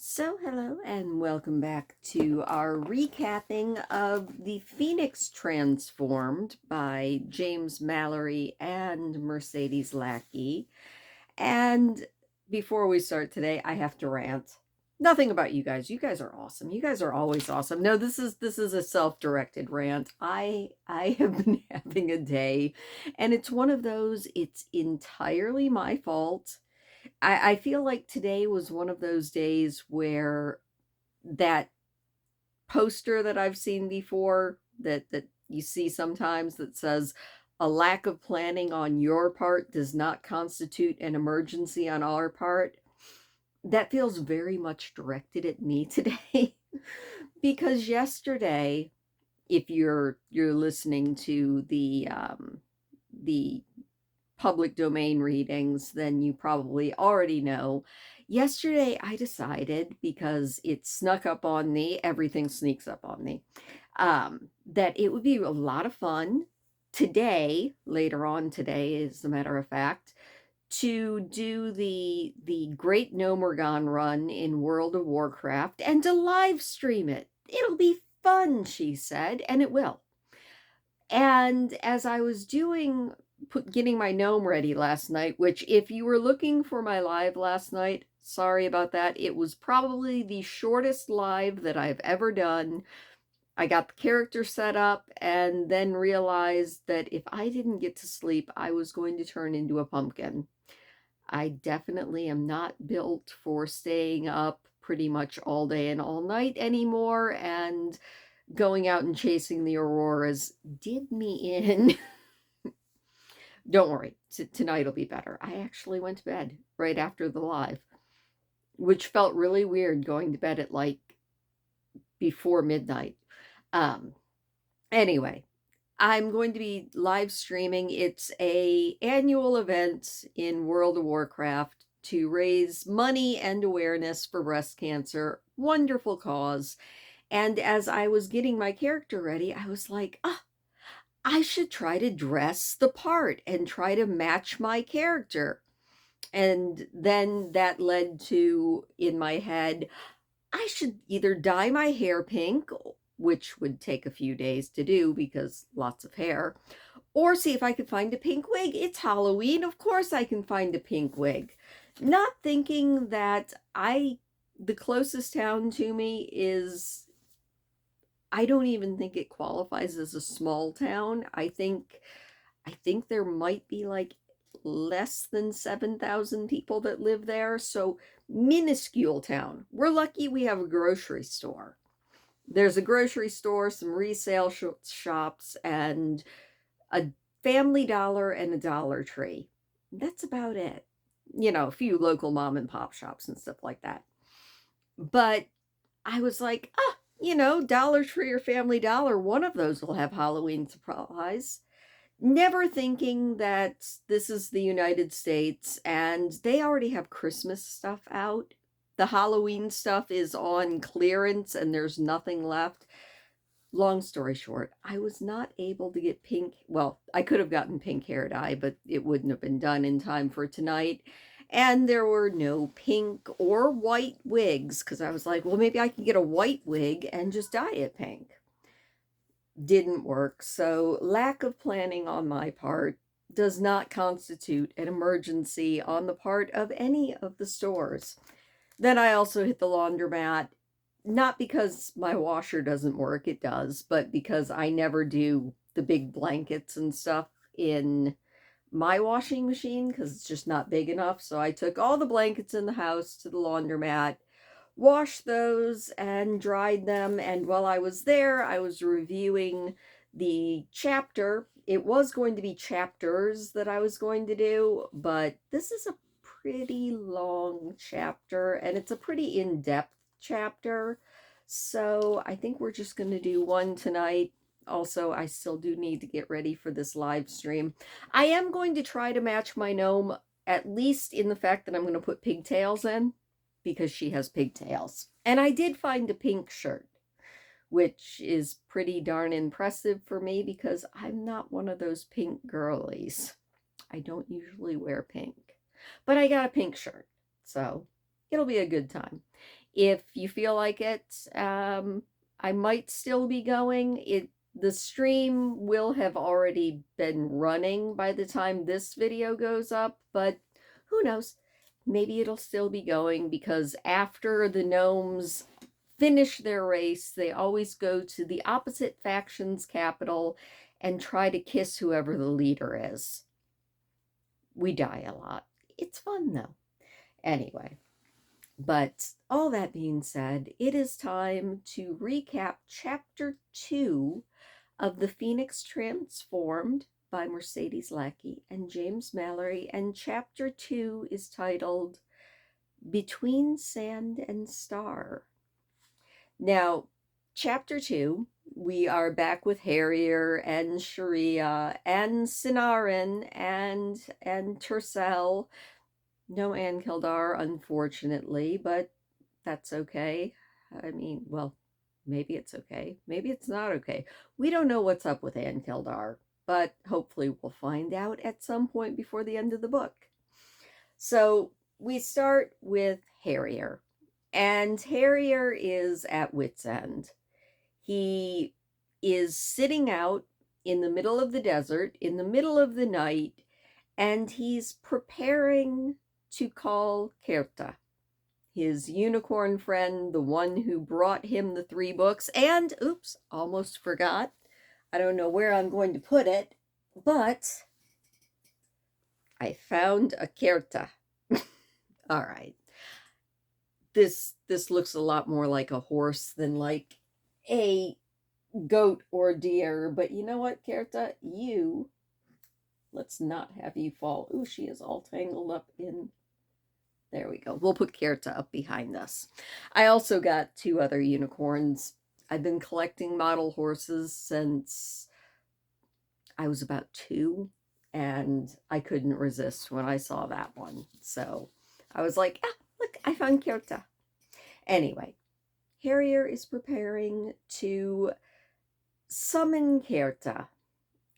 So, hello and welcome back to our recapping of The Phoenix Transformed by James Mallory and Mercedes Lackey. And before we start today, I have to rant. Nothing about you guys. You guys are awesome. You guys are always awesome. No, this is a self-directed rant. I have been having a day, and it's one of those, it's entirely my fault. I feel like today was one of those days where that poster that I've seen before that you see sometimes that says a lack of planning on your part does not constitute an emergency on our part. That feels very much directed at me today because yesterday, if you're listening to the public domain readings, then you probably already know. Yesterday, I decided, because it snuck up on me, everything sneaks up on me, that it would be a lot of fun today, later on today, as a matter of fact, to do the Great Nomergon run in World of Warcraft and to live stream it. It'll be fun, she said, and it will. And as I was getting my gnome ready last night, which if you were looking for my live last night, sorry about that. It was probably the shortest live that I've ever done. I got the character set up and then realized that if I didn't get to sleep, I was going to turn into a pumpkin. I definitely am not built for staying up pretty much all day and all night anymore, and going out and chasing the auroras did me in. Don't worry, tonight will be better. I actually went to bed right after the live, which felt really weird, going to bed at like before midnight. Um, anyway, I'm going to be live streaming. It's a annual event in World of Warcraft to raise money and awareness for breast cancer. Wonderful cause. And as I was getting my character ready, I was like, I should try to dress the part and try to match my character. And then that led to, in my head, I should either dye my hair pink, which would take a few days to do because lots of hair, or see if I could find a pink wig. It's Halloween. Of course I can find a pink wig. Not thinking that the closest town to me is, I don't even think it qualifies as a small town. I think there might be like less than 7,000 people that live there, so minuscule town. We're lucky we have a grocery store. There's a grocery store, some resale shops, and a Family Dollar and a Dollar Tree. That's about it. A few local mom and pop shops and stuff like that. But I was like, Dollar Tree or Family Dollar, one of those will have Halloween supplies. Never thinking that this is the United States and they already have Christmas stuff out. The Halloween stuff is on clearance and there's nothing left. Long story short, I was not able to get pink. Well, I could have gotten pink hair dye, but it wouldn't have been done in time for tonight. And there were no pink or white wigs because I was like, well, maybe I can get a white wig and just dye it pink. Didn't work. So, lack of planning on my part does not constitute an emergency on the part of any of the stores. Then I also hit the laundromat, not because my washer doesn't work, it does, but because I never do the big blankets and stuff in my washing machine because it's just not big enough. So I took all the blankets in the house to the laundromat, washed those, and dried them. And while I was there, I was reviewing the chapter. It was going to be chapters that I was going to do, but this is a pretty long chapter and it's a pretty in-depth chapter. So I think we're just going to do one tonight. Also, I still do need to get ready for this live stream. I am going to try to match my gnome, at least in the fact that I'm going to put pigtails in, because she has pigtails. And I did find a pink shirt, which is pretty darn impressive for me because I'm not one of those pink girlies. I don't usually wear pink. But I got a pink shirt, so it'll be a good time. If you feel like it, I might still be going. The stream will have already been running by the time this video goes up, but who knows? Maybe it'll still be going, because after the gnomes finish their race, they always go to the opposite faction's capital and try to kiss whoever the leader is. We die a lot. It's fun though. Anyway, but all that being said, it is time to recap Chapter 2 of The Phoenix Transformed by Mercedes Lackey and James Mallory, and Chapter 2 is titled Between Sand and Star. Now, Chapter 2, we are back with Harrier and Sharia and Sinarin and Tercel. No Ankildar, unfortunately, but that's okay. I mean, well, maybe it's okay. Maybe it's not okay. We don't know what's up with Ankildar, but hopefully we'll find out at some point before the end of the book. So we start with Harrier, and Harrier is at wit's end. He is sitting out in the middle of the desert, in the middle of the night, and he's preparing to call Kerta, his unicorn friend, the one who brought him the 3 books, and, oops, almost forgot. I don't know where I'm going to put it, but I found a Kerta. All right. This looks a lot more like a horse than like a goat or deer, but you know what, Kerta? Let's not have you fall. Ooh, she is all tangled up in... There we go. We'll put Kerta up behind us. I also got 2 other unicorns. I've been collecting model horses since I was about 2, and I couldn't resist when I saw that one. So I was like, ah, look, I found Kerta. Anyway, Harrier is preparing to summon Kerta.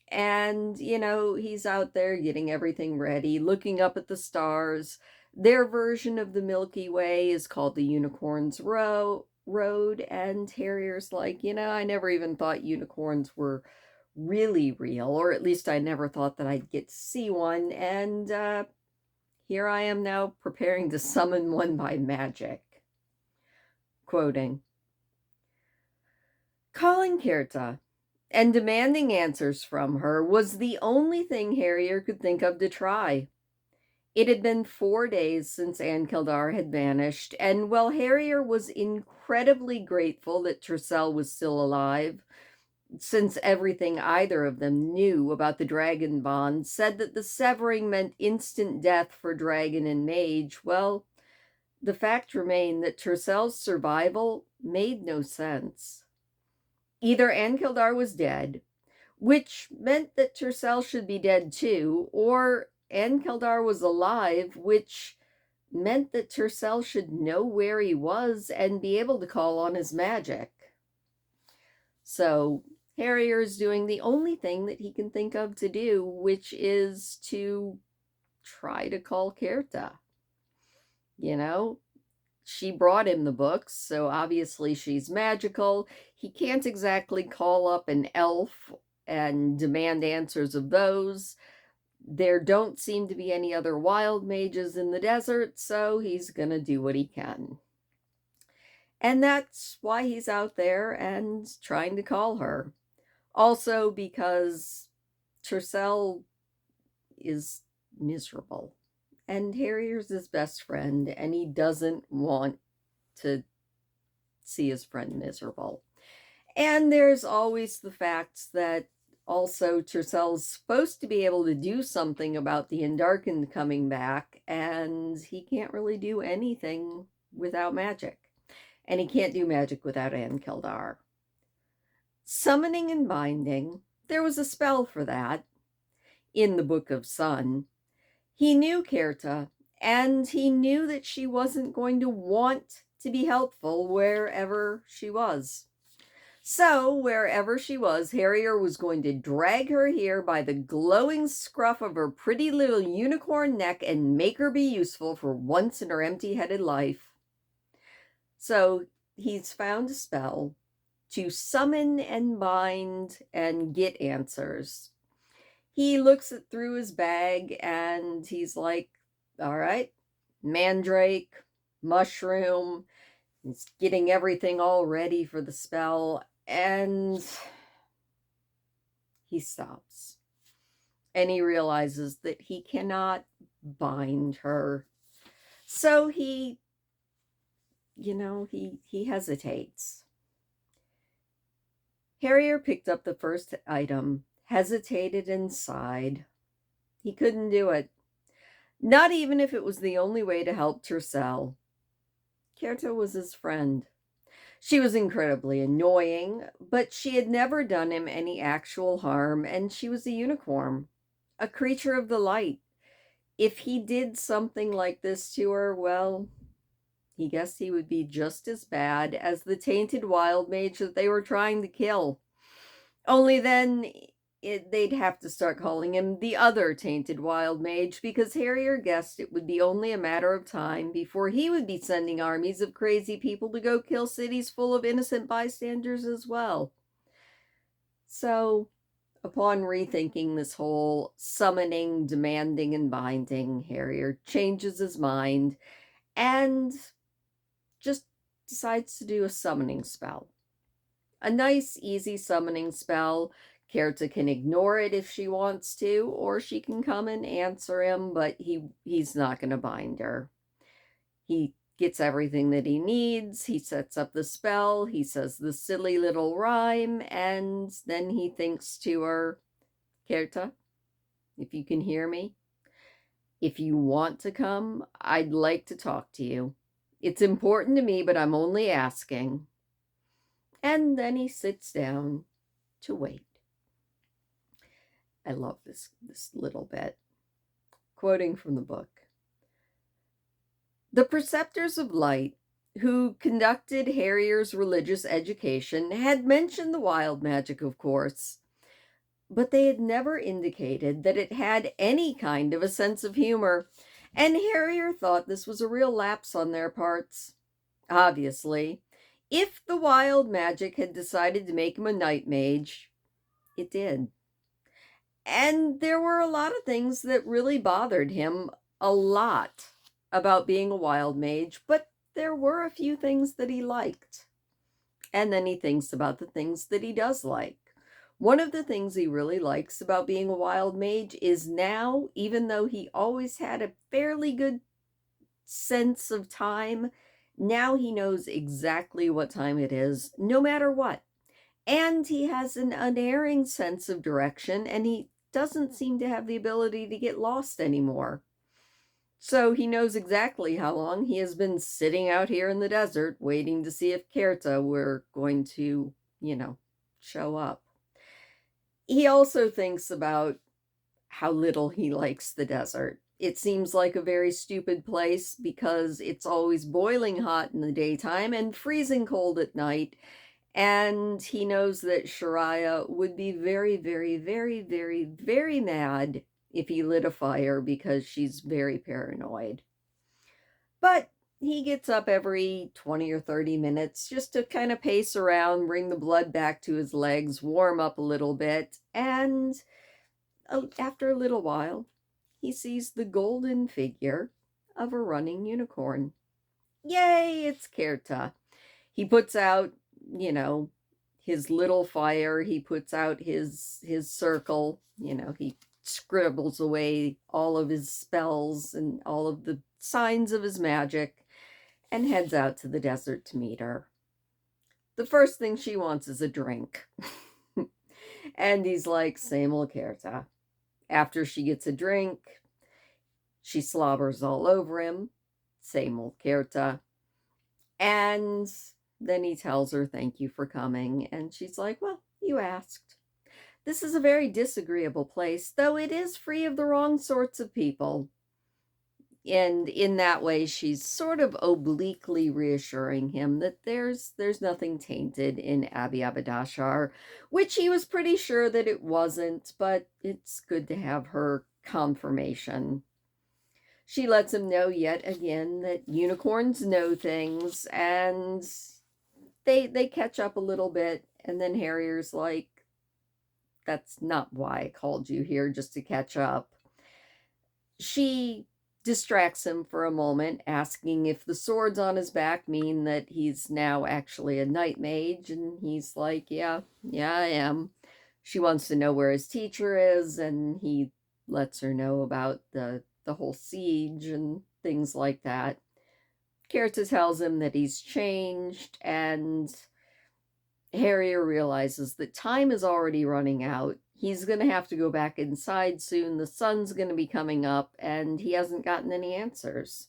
And, he's out there getting everything ready, looking up at the stars. Their version of the Milky Way is called the Unicorn's Road, and Harrier's like, I never even thought unicorns were really real, or at least I never thought that I'd get to see one, and here I am now preparing to summon one by magic. Quoting, calling Kerta and demanding answers from her was the only thing Harrier could think of to try. It had been 4 days since Ankildar had vanished, and while Harrier was incredibly grateful that Tercel was still alive, since everything either of them knew about the dragon bond said that the severing meant instant death for dragon and mage, well, the fact remained that Tercel's survival made no sense. Either Ankildar was dead, which meant that Tercel should be dead too, or Ankildar was alive, which meant that Tercel should know where he was and be able to call on his magic. So Harrier's doing the only thing that he can think of to do, which is to try to call Kerta. She brought him the books, so obviously she's magical. He can't exactly call up an elf and demand answers of those. There don't seem to be any other wild mages in the desert, so he's gonna do what he can. And that's why he's out there and trying to call her. Also because Tercel is miserable. And Harrier's his best friend, and he doesn't want to see his friend miserable. And there's always the fact that also Tercel's supposed to be able to do something about the Undarkened coming back, and he can't really do anything without magic. And he can't do magic without Ankildar. Summoning and binding, there was a spell for that in the Book of Sun. He knew Kerta, and he knew that she wasn't going to want to be helpful wherever she was. So, wherever she was, Harrier was going to drag her here by the glowing scruff of her pretty little unicorn neck and make her be useful for once in her empty-headed life. So he's found a spell to summon and bind and get answers. He looks it through his bag and he's like, all right, mandrake, mushroom. He's getting everything all ready for the spell, and he stops. And he realizes that he cannot bind her. So he hesitates. Harrier picked up the first item, hesitated, and sighed. He couldn't do it. Not even if it was the only way to help Tercel. Kjerta was his friend. She was incredibly annoying, but she had never done him any actual harm, and she was a unicorn, a creature of the light. If he did something like this to her, well, he guessed he would be just as bad as the tainted wild mage that they were trying to kill. Only then they'd have to start calling him the other tainted wild mage, because Harrier guessed it would be only a matter of time before he would be sending armies of crazy people to go kill cities full of innocent bystanders as well. So, upon rethinking this whole summoning, demanding, and binding, Harrier changes his mind and just decides to do a summoning spell. A nice, easy summoning spell. Kjerta can ignore it if she wants to, or she can come and answer him, but he's not going to bind her. He gets everything that he needs. He sets up the spell. He says the silly little rhyme, and then he thinks to her, Kjerta, if you can hear me, if you want to come, I'd like to talk to you. It's important to me, but I'm only asking. And then he sits down to wait. I love this little bit. Quoting from the book. The preceptors of light, who conducted Harrier's religious education, had mentioned the wild magic, of course, but they had never indicated that it had any kind of a sense of humor, and Harrier thought this was a real lapse on their parts. Obviously, if the wild magic had decided to make him a night mage, it did. And there were a lot of things that really bothered him a lot about being a wild mage, but there were a few things that he liked. And then he thinks about the things that he does like. One of the things he really likes about being a wild mage is now, even though he always had a fairly good sense of time, now he knows exactly what time it is, no matter what. And he has an unerring sense of direction, and he doesn't seem to have the ability to get lost anymore. So he knows exactly how long he has been sitting out here in the desert waiting to see if Kjerta were going to, show up. He also thinks about how little he likes the desert. It seems like a very stupid place because it's always boiling hot in the daytime and freezing cold at night. And he knows that Shariah would be very, very, very, very, very mad if he lit a fire because she's very paranoid. But he gets up every 20 or 30 minutes just to kind of pace around, bring the blood back to his legs, warm up a little bit, and after a little while, he sees the golden figure of a running unicorn. Yay, it's Kjerta. He puts out, his little fire. He puts out his circle. He scribbles away all of his spells and all of the signs of his magic and heads out to the desert to meet her. The first thing she wants is a drink. And he's like, same old Kjerta. After she gets a drink, she slobbers all over him. Same old Kjerta. And then he tells her, thank you for coming. And she's like, well, you asked. This is a very disagreeable place, though it is free of the wrong sorts of people. And in that way, she's sort of obliquely reassuring him that there's nothing tainted in Abiabadashar, which he was pretty sure that it wasn't, but it's good to have her confirmation. She lets him know yet again that unicorns know things, and they catch up a little bit, and then Harrier's like, that's not why I called you here, just to catch up. She distracts him for a moment, asking if the swords on his back mean that he's now actually a night mage, and he's like, yeah, I am. She wants to know where his teacher is, and he lets her know about the whole siege and things like that. Kirta tells him that he's changed, and Harrier realizes that time is already running out. He's going to have to go back inside soon. The sun's going to be coming up, and he hasn't gotten any answers.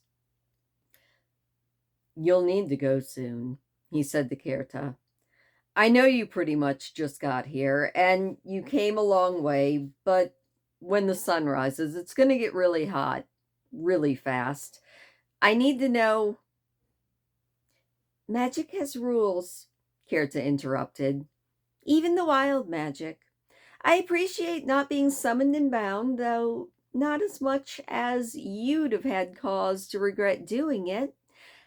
You'll need to go soon, he said to Kirta. I know you pretty much just got here, and you came a long way, but when the sun rises, it's going to get really hot, really fast. I need to know. Magic has rules, Kirta interrupted. Even the wild magic. I appreciate not being summoned and bound, though not as much as you'd have had cause to regret doing it.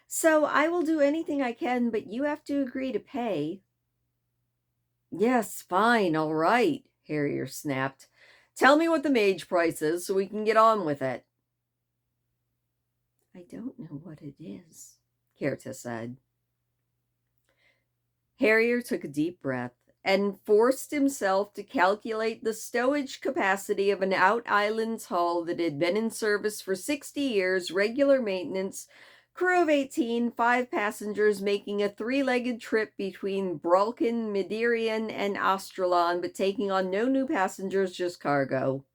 So I will do anything I can, but you have to agree to pay. Yes, fine, all right, Harrier snapped. Tell me what the mage price is so we can get on with it. I don't know what it is, Kirta said. Harrier took a deep breath and forced himself to calculate the stowage capacity of an out-islands hull that had been in service for 60 years, regular maintenance, crew of 18, 5 passengers, making a 3-legged trip between Brulkin, Midirian, and Australon, but taking on no new passengers, just cargo.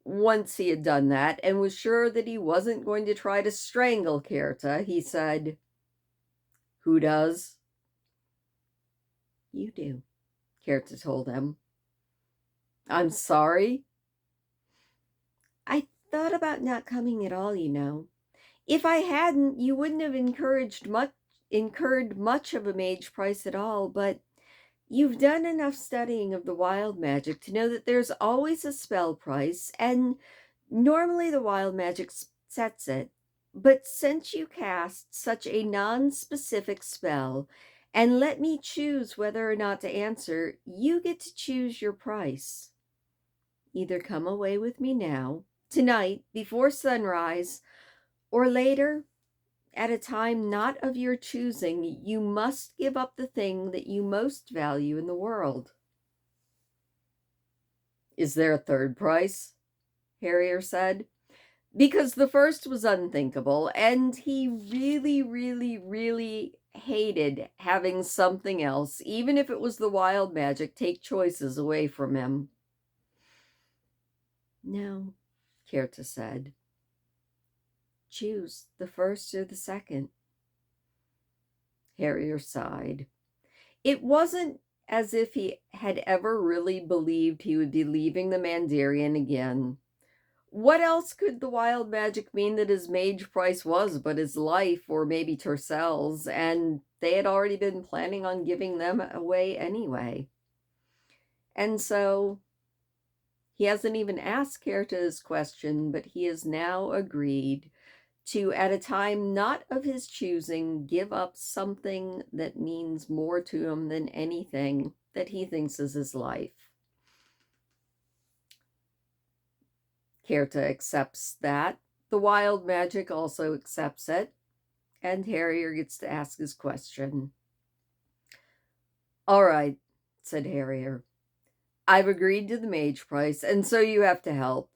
Once he had done that and was sure that he wasn't going to try to strangle Kirta, he said, Who does? You do, Kirta told him. I'm sorry? I thought about not coming at all, you know. If I hadn't, you wouldn't have incurred much of a mage price at all, but you've done enough studying of the wild magic to know that there's always a spell price, and normally the wild magic sets it. But since you cast such a non-specific spell and let me choose whether or not to answer, you get to choose your price. Either come away with me now, tonight, before sunrise, or later, at a time not of your choosing. You must give up the thing that you most value in the world. Is there a third price? Harrier said. Because the first was unthinkable, and he really, really, really hated having something else, even if it was the wild magic, take choices away from him. No, Kirta said. Choose the first or the second. Harrier sighed. It wasn't as if he had ever really believed he would be leaving the Mandarian again. What else could the wild magic mean that his mage price was but his life, or maybe Tercell's, and they had already been planning on giving them away anyway. And so he hasn't even asked Kirta's question, but he has now agreed to, at a time not of his choosing, give up something that means more to him than anything that he thinks is his life. Kirta accepts that. The wild magic also accepts it. And Harrier gets to ask his question. All right, said Harrier. I've agreed to the mage price, and so you have to help.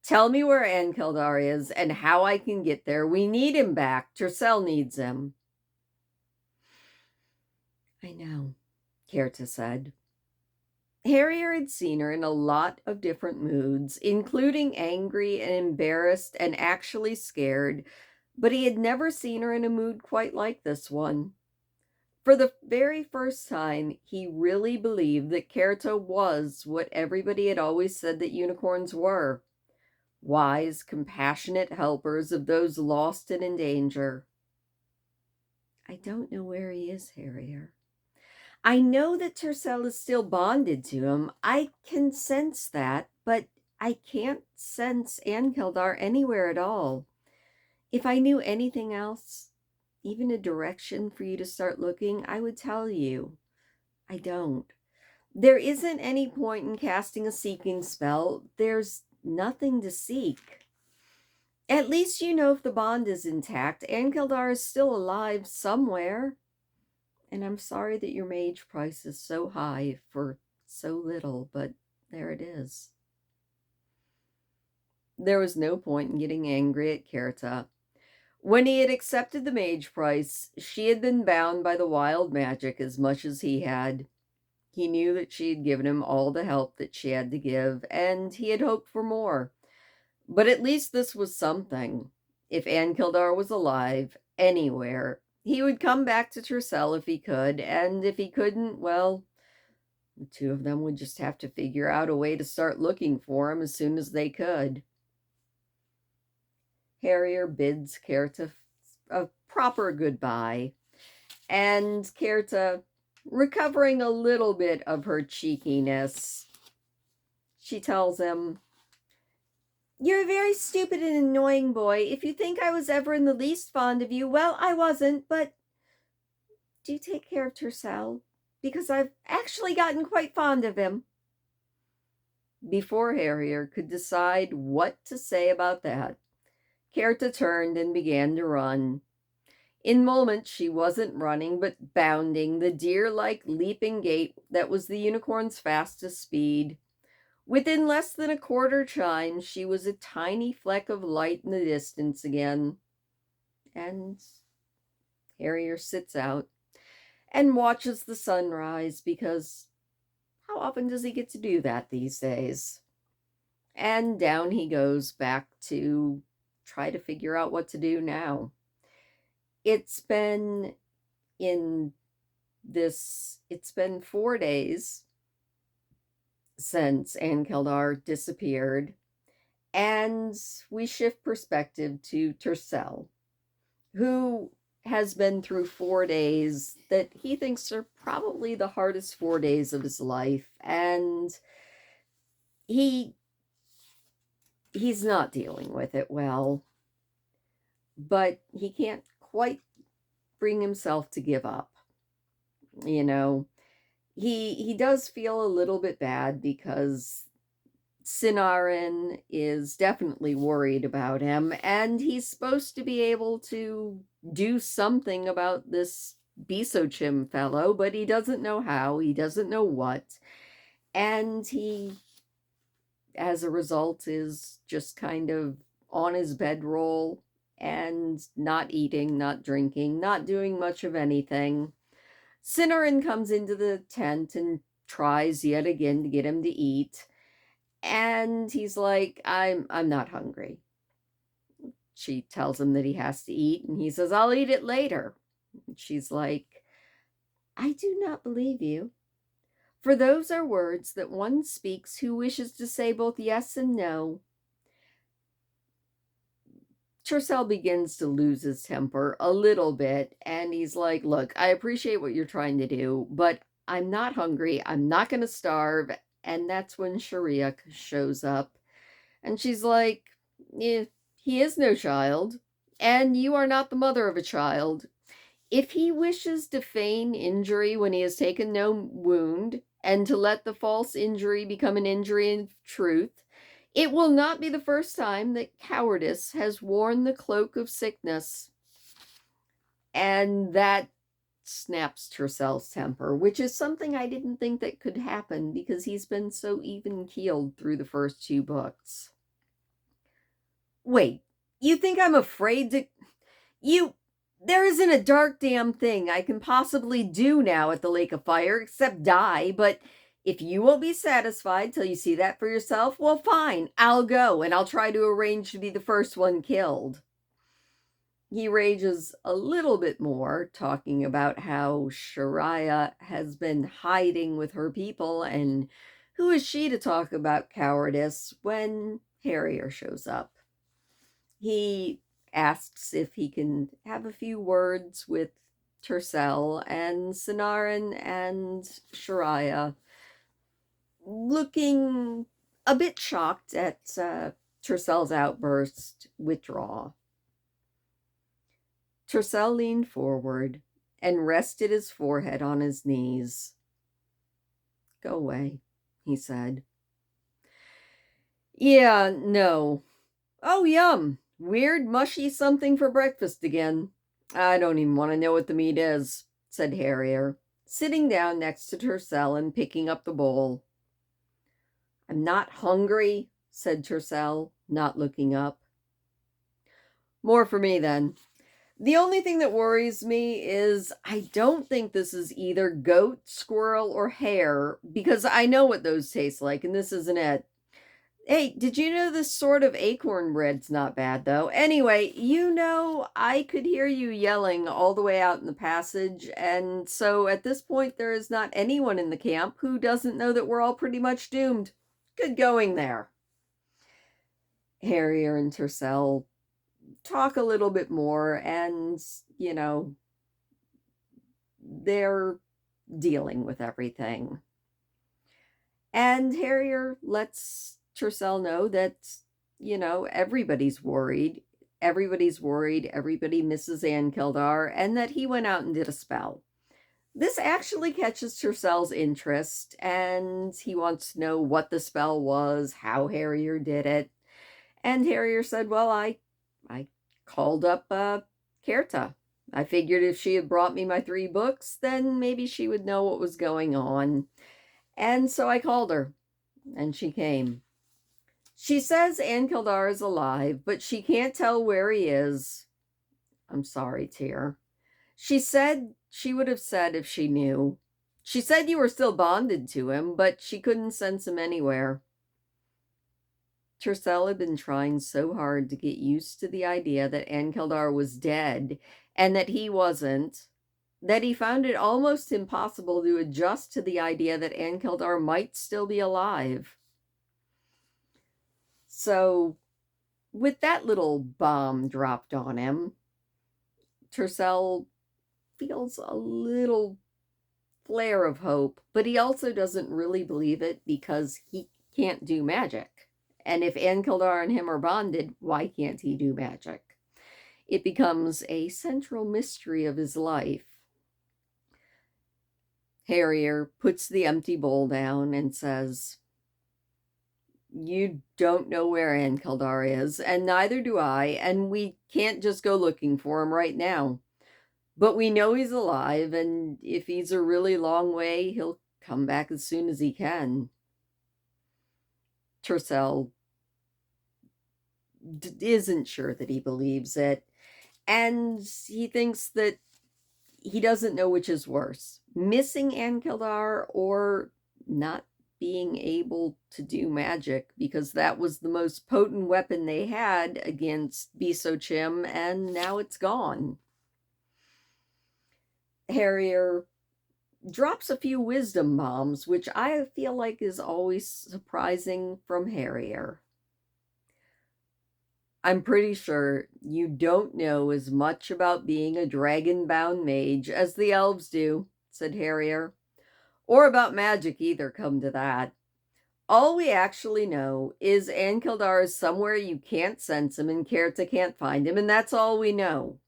Tell me where Ankeldar is and how I can get there. We need him back. Tercell needs him. I know, Kirta said. Harrier had seen her in a lot of different moods, including angry and embarrassed and actually scared, but he had never seen her in a mood quite like this one. For the very first time, he really believed that Kirta was what everybody had always said that unicorns were. Wise, compassionate helpers of those lost and in danger. I don't know where he is, Harrier. I know that Tercell is still bonded to him. I can sense that, but I can't sense Ankildar anywhere at all. If I knew anything else, even a direction for you to start looking, I would tell you. I don't. There isn't any point in casting a seeking spell. There's nothing to seek. At least you know if the bond is intact. Ankildar is still alive somewhere. And I'm sorry that your mage price is so high for so little, but there it is. There was no point in getting angry at Kerta. When he had accepted the mage price, she had been bound by the wild magic as much as he had. He knew that she had given him all the help that she had to give, and he had hoped for more. But at least this was something. If Ankildar was alive, anywhere, he would come back to Tercel if he could, and if he couldn't, well, the two of them would just have to figure out a way to start looking for him as soon as they could. Harrier bids Kerta a proper goodbye, and Kerta, recovering a little bit of her cheekiness, she tells him, "You're a very stupid and annoying boy. If you think I was ever in the least fond of you, well, I wasn't, but do take care of Tercel, because I've actually gotten quite fond of him." Before Harrier could decide what to say about that, Kerta turned and began to run. In moments she wasn't running, but bounding, the deer-like leaping gait that was the unicorn's fastest speed. Within less than a quarter chime, she was a tiny fleck of light in the distance again. And Harrier sits out and watches the sunrise, because how often does he get to do that these days? And down he goes back to try to figure out what to do now. It's been 4 days since Ankildar disappeared, and we shift perspective to Tercel, who has been through 4 days that he thinks are probably the hardest 4 days of his life, and he's not dealing with it well, but he can't quite bring himself to give up. You know, he does feel a little bit bad because Sinarin is definitely worried about him, and he's supposed to be able to do something about this Bisochim fellow, but he doesn't know how, he doesn't know what, and he, as a result, is just kind of on his bedroll and not eating, not drinking, not doing much of anything. Sinarin comes into the tent and tries yet again to get him to eat. And he's like, I'm not hungry. She tells him that he has to eat, and he says, I'll eat it later. And she's like, I do not believe you. For those are words that one speaks who wishes to say both yes and no. Tercel begins to lose his temper a little bit, and he's like, look, I appreciate what you're trying to do, but I'm not hungry. I'm not going to starve. And that's when Sharia shows up. And she's like, he is no child, and you are not the mother of a child. If he wishes to feign injury when he has taken no wound, and to let the false injury become an injury in truth, it will not be the first time that cowardice has worn the cloak of sickness. And that snaps Tercel's temper, which is something I didn't think that could happen, because he's been so even-keeled through the first 2 books. Wait, you think I'm afraid to... There isn't a dark damn thing I can possibly do now at the Lake of Fire except die, but if you won't be satisfied till you see that for yourself, well, fine, I'll go, and I'll try to arrange to be the first one killed. He rages a little bit more, talking about how Sharia has been hiding with her people, and who is she to talk about cowardice, when Harrier shows up. He asks if he can have a few words with Tercel, and Sinarin and Sharia, looking a bit shocked at Tercell's outburst, withdraw. Tercell leaned forward and rested his forehead on his knees. Go away, he said. Yeah, no. Oh, yum. Weird, mushy something for breakfast again. I don't even want to know what the meat is, said Harrier, sitting down next to Tercell and picking up the bowl. I'm not hungry, said Tercell, not looking up. More for me, then. The only thing that worries me is I don't think this is either goat, squirrel, or hare, because I know what those taste like, and this isn't it. Hey, did you know this sort of acorn bread's not bad, though? Anyway, I could hear you yelling all the way out in the passage, and so at this point there is not anyone in the camp who doesn't know that we're all pretty much doomed. Good going there. Harrier and Tercell talk a little bit more, and, they're dealing with everything. And Harrier lets Tercell know that, everybody's worried. Everybody's worried. Everybody misses Ankildar, and that he went out and did a spell. This actually catches Tercell's interest, and he wants to know what the spell was, how Harrier did it. And Harrier said, well, I called up Kerta. I figured if she had brought me my 3 books, then maybe she would know what was going on. And so I called her, and she came. She says Ankildar is alive, but she can't tell where he is. I'm sorry, Tyr. She said she would have said if she knew. She said you were still bonded to him, but she couldn't sense him anywhere. Tercell had been trying so hard to get used to the idea that Ankildar was dead, and that he wasn't, that he found it almost impossible to adjust to the idea that Ankildar might still be alive. So, with that little bomb dropped on him, Tercell feels a little flare of hope, but he also doesn't really believe it because he can't do magic. And if Ankildar and him are bonded, why can't he do magic? It becomes a central mystery of his life. Harrier puts the empty bowl down and says, you don't know where Ankildar is, and neither do I, and we can't just go looking for him right now. But we know he's alive, and if he's a really long way, he'll come back as soon as he can. Tercell isn't sure that he believes it, and he thinks that he doesn't know which is worse, missing Ankildar or not being able to do magic, because that was the most potent weapon they had against Bisochim, and now it's gone. Harrier drops a few wisdom bombs, which I feel like is always surprising from Harrier. I'm pretty sure you don't know as much about being a dragon-bound mage as the elves do, said Harrier. Or about magic either, come to that. All we actually know is Ankildar is somewhere you can't sense him and Kerta can't find him, and that's all we know.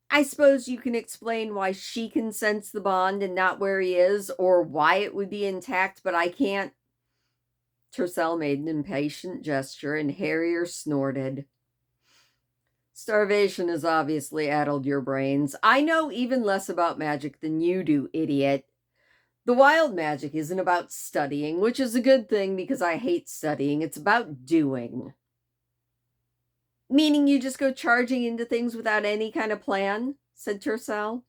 I suppose you can explain why she can sense the bond and not where he is, or why it would be intact, but I can't. Tercell made an impatient gesture, and Harrier snorted. Starvation has obviously addled your brains. I know even less about magic than you do, idiot. The wild magic isn't about studying, which is a good thing because I hate studying. It's about doing. Meaning you just go charging into things without any kind of plan, said Tercell.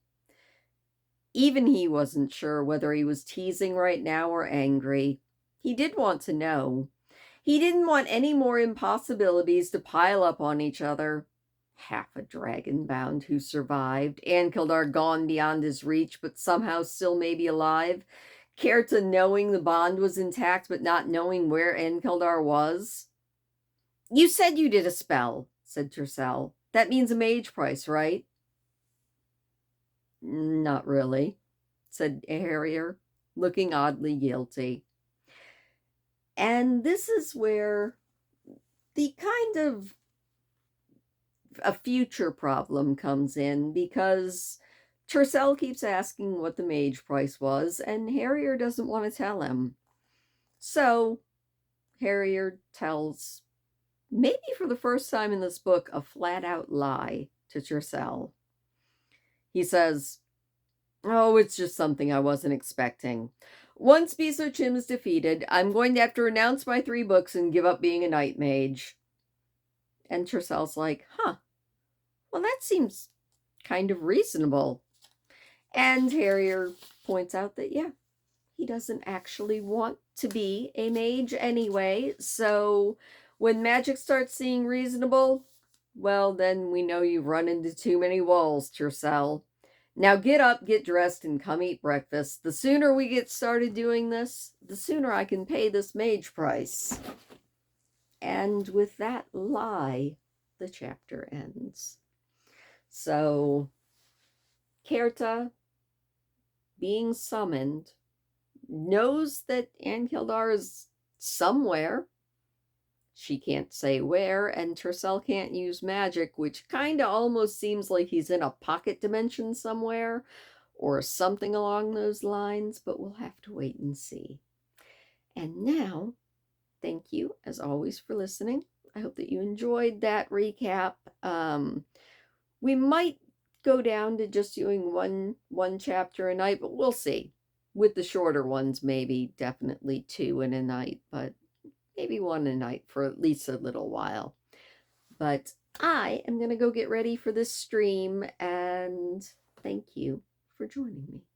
Even he wasn't sure whether he was teasing right now or angry. He did want to know. He didn't want any more impossibilities to pile up on each other. Half a dragon-bound who survived, Ankildar gone beyond his reach, but somehow still maybe alive. Kerta knowing the bond was intact, but not knowing where Ankildar was. You said you did a spell, said Tercell. That means a mage price, right? Not really, said Harrier, looking oddly guilty. And this is where the kind of a future problem comes in, because Tercel keeps asking what the mage price was, and Harrier doesn't want to tell him. So Harrier tells, maybe for the first time in this book, a flat-out lie to Tercel. He says, "Oh, it's just something I wasn't expecting. Once Biso Chim is defeated, I'm going to have to renounce my 3 books and give up being a night mage." And Tercel's like, huh, well, that seems kind of reasonable. And Harrier points out that, yeah, he doesn't actually want to be a mage anyway. So when magic starts seeming reasonable, well, then we know you've run into too many walls, Tercel. Now get up, get dressed, and come eat breakfast. The sooner we get started doing this, the sooner I can pay this mage price. And with that lie, the chapter ends. So Kerta, being summoned, knows that Ankildar is somewhere. She can't say where, and Tercel can't use magic, which kind of almost seems like he's in a pocket dimension somewhere, or something along those lines, but we'll have to wait and see. And now, thank you, as always, for listening. I hope that you enjoyed that recap. We might go down to just doing one chapter a night, but we'll see. With the shorter ones, maybe definitely 2 in a night, but maybe 1 a night for at least a little while. But I am going to go get ready for this stream, and thank you for joining me.